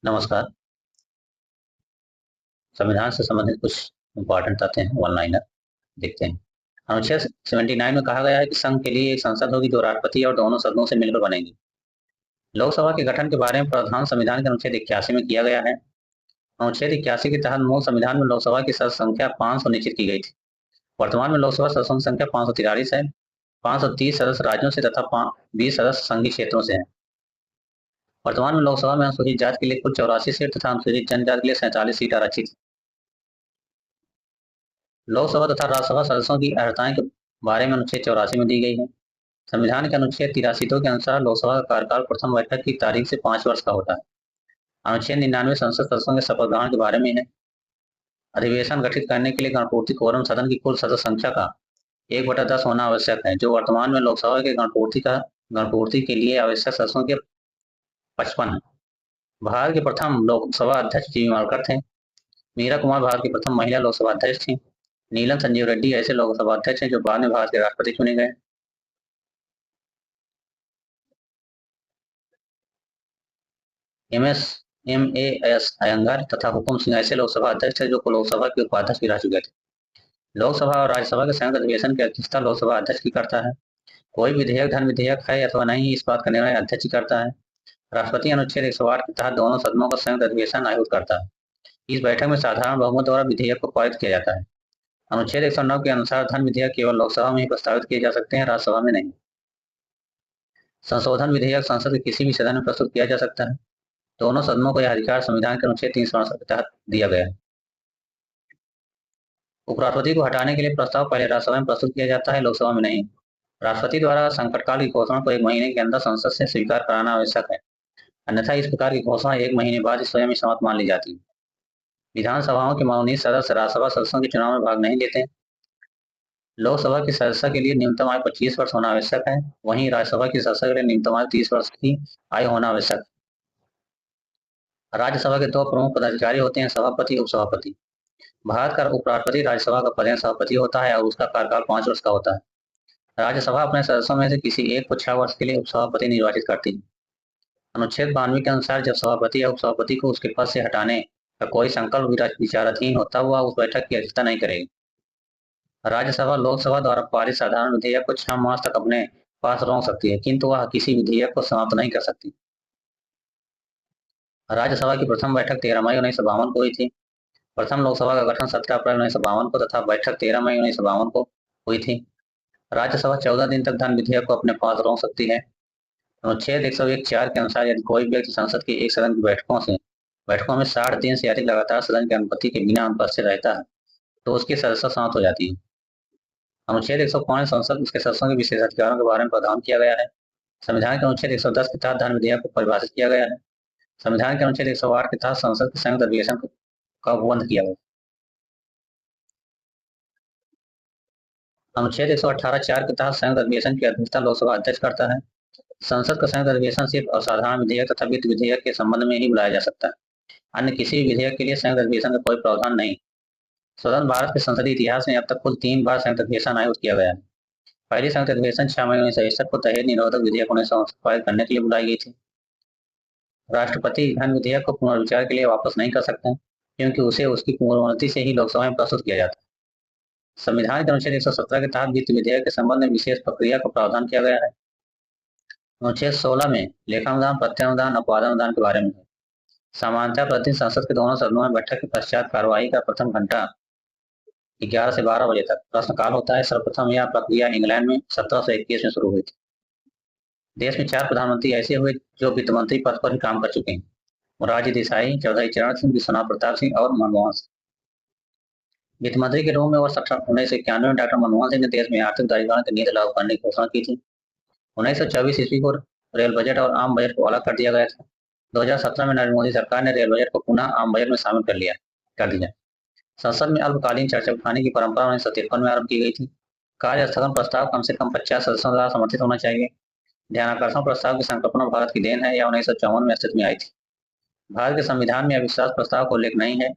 नमस्कार। संविधान से संबंधित कुछ इम्पोर्टेंट तथ्य हैं, वन लाइनर देखते हैं। अनुच्छेद 79 में कहा गया है कि संघ के लिए एक संसद होगी जो राष्ट्रपति और दोनों सदनों से मिलकर बनेगी। लोकसभा के गठन के बारे में प्रावधान संविधान के अनुच्छेद 81 में किया गया है। अनुच्छेद 81 के तहत मूल संविधान में लोकसभा की सदस्य संख्या 500 निश्चित की गई थी। वर्तमान में लोकसभा सदस्यों की संख्या 543 है। 530 सदस्य राज्यों से तथा 20 सदस्य संघीय क्षेत्रों से हैं। वर्तमान में लोकसभा में अनुसूचित जाति के लिए कुल 84 सीट तथा अनुसूचित जनजाति के लिए 47 सीट आरक्षित। लोकसभा तथा राज्यसभा सदस्यों की अर्हताएं के बारे में अनुच्छेद 84 में दी गई है। संविधान के अनुच्छेद 83 के अनुसार लोकसभा का कार्यकाल प्रथम बैठक की तारीख से 5 वर्ष का होता है। अनुच्छेद 99 संसद सदस्यों के शपथ ग्रहण के बारे में है। अधिवेशन गठित करने के लिए गणपूर्ति कोरम सदन की कुल सदस्य संख्या का 1/10 होना आवश्यक है, जो वर्तमान में लोकसभा के गणपूर्ति के लिए आवश्यक सदस्यों के 55 है। भारत के प्रथम लोकसभा अध्यक्ष जी मालकर थे। मीरा कुमार भारत की प्रथम महिला लोकसभा अध्यक्ष थी। नीलम संजीव रेड्डी ऐसे लोकसभा अध्यक्ष हैं जो बाद में भारत के राष्ट्रपति चुने गए। एम.ए.एस. अयंगार तथा हुकुम सिंह ऐसे लोकसभा अध्यक्ष हैं जो लोकसभा के उपाध्यक्ष भी रह चुके थे। लोकसभा और राज्यसभा के संयुक्त अधिवेशन की अध्यक्षता लोकसभा अध्यक्ष की करता है। कोई विधेयक धन विधेयक है अथवा नहीं, इस बात का निर्णय अध्यक्ष ही करता है। राष्ट्रपति अनुच्छेद 108 के तहत दोनों सदनों का संयुक्त अधिवेशन आयोजित करता है। इस बैठक में साधारण बहुमत द्वारा विधेयक को पारित किया जाता है। अनुच्छेद 109 के अनुसार धन विधेयक केवल लोकसभा में ही प्रस्तावित किए जा सकते हैं, राज्यसभा में नहीं। संशोधन विधेयक संसद के किसी भी सदन में प्रस्तुत किया जा सकता है। दोनों सदनों को यह अधिकार संविधान के अनुच्छेद 368 के तहत दिया गया है। उपराष्ट्रपति को हटाने के लिए प्रस्ताव पहले राज्यसभा में प्रस्तुत किया जाता है, लोकसभा में नहीं। राष्ट्रपति द्वारा संकटकाल की घोषणा को 1 महीने के अंदर संसद से स्वीकार कराना आवश्यक है, अन्यथा इस प्रकार की घोषणा 1 महीने बाद स्वयं ही समाप्त मान ली जाती है। विधानसभाओं के मनोनीत सदस्य राज्यसभा सदस्यों के चुनाव में भाग नहीं लेते। लोकसभा की सदस्य के लिए न्यूनतम आयु 25 वर्ष होना आवश्यक है, वहीं राज्यसभा की सदस्य के लिए न्यूनतम आयु 30 वर्ष की आयु होना आवश्यक है। राज्यसभा के 2 प्रमुख पदाधिकारी होते हैं, सभापति, उपसभापति। भारत का उपराष्ट्रपति राज्यसभा का प्रधान सभापति होता है और उसका कार्यकाल 5 वर्ष का होता है। राज्यसभा अपने सदस्यों में से किसी एक को 6 वर्ष के लिए उपसभापति निर्वाचित करती है। अनुच्छेद 92 के अनुसार जब सभापति या उपसभापति को उसके पद से हटाने का कोई संकल्प विचाराधीन होता हुआ उस बैठक की अध्यक्षता नहीं करेगी। राज्यसभा लोकसभा द्वारा पारित साधारण विधेयक को 6 मास तक अपने पास रोक सकती है, किंतु वह किसी विधेयक को समाप्त नहीं कर सकती। राज्यसभा की प्रथम बैठक 13 मई 1952 को हुई थी। प्रथम लोकसभा का गठन 17 अप्रैल 1952 को तथा बैठक 13 मई 1952 को हुई थी। राज्यसभा 14 दिन तक धन विधेयक को अपने पास रोक सकती है। अनुच्छेद 101(4) के अनुसार यदि कोई व्यक्ति संसद की एक सदन की बैठकों में 60 दिन से अधिक लगातार सदन की अनुमति के बिना अनुपस्थित रहता है तो उसकी सदस्यता समाप्त हो जाती है। अनुच्छेद 105 संसद उसके सदस्यों के विशेषाधिकारों के बारे में प्रावधान किया गया है। संविधान के अनुच्छेद 110 के तहत धन विधेयक को परिभाषित किया गया है। संविधान के अनुच्छेद 108 के तहत संसद के संयुक्त अधिवेशन का उपबंध किया गया। अनुच्छेद 118(4) के तहत संयुक्त अधिवेशन की अध्यक्षता लोकसभा अध्यक्ष करता है। संसद का संयुक्त अधिवेशन सिर्फ असाधारण विधेयक तथा वित्त विधेयक के संबंध में ही बुलाया जा सकता है, अन्य किसी भी विधेयक के लिए संयुक्त अधिवेशन का कोई प्रावधान नहीं। स्वतंत्र भारत के संसदीय इतिहास में अब तक कुल 3 बार संयुक्त अधिवेशन आयोजित किया गया है। पहली संयुक्त अधिवेशन 6 मई 1961 को दहेज निरोधक विधेयक 1961 पारित करने के लिए बुलाई गई थी। राष्ट्रपति धन विधेयक को पुनर्विचार के लिए वापस नहीं कर सकते, क्योंकि उसे उसकी पूर्ववर्ती से ही लोकसभा में प्रस्तुत किया जाता है। संविधान के अनुच्छेद 117 के तहत वित्त विधेयक के संबंध में विशेष प्रक्रिया का प्रावधान किया गया है। अनुच्छेद 16 में लेखानुदान, प्रत्यानुदान, अपवादानुदान के बारे में है। सामान्यतः प्रतिदिन संसद के दोनों सदनों में बैठक के पश्चात कार्यवाही का प्रथम घंटा 11 से 12 बजे तक प्रश्नकाल होता है। सर्वप्रथम यह प्रक्रिया इंग्लैंड में 1721 में शुरू हुई थी। देश में 4 प्रधानमंत्री ऐसे हुए जो वित्त मंत्री पद पर ही काम कर चुके हैं: मोरारजी देसाई, चौधरी चरण सिंह, विश्वनाथ प्रताप सिंह और मनमोहन सिंह। वित्त मंत्री के रूप में वर्ष 1991 में डॉक्टर मनमोहन सिंह ने देश में आर्थिक दायित्व की नीति लागू करने की घोषणा की थी। 1924 ईस्वी को रेल बजट और आम बजट को अलग कर दिया गया था। 2017 में नरेंद्र मोदी सरकार ने रेल बजट को पुनः आम बजट में शामिल कर दिया। संसद में अल्पकालीन चर्चा उठाने की परंपरा 1953 में आरंभ की गई थी। कार्य स्थगन प्रस्ताव कम से कम 50 सदस्यों द्वारा समर्थित होना चाहिए। ध्यानाकर्षण प्रस्ताव की संकल्पना भारत की देन है या 1954 में अस्तित्व में आई थी। भारत के संविधान में अविश्वास प्रस्ताव का उल्लेख नहीं है,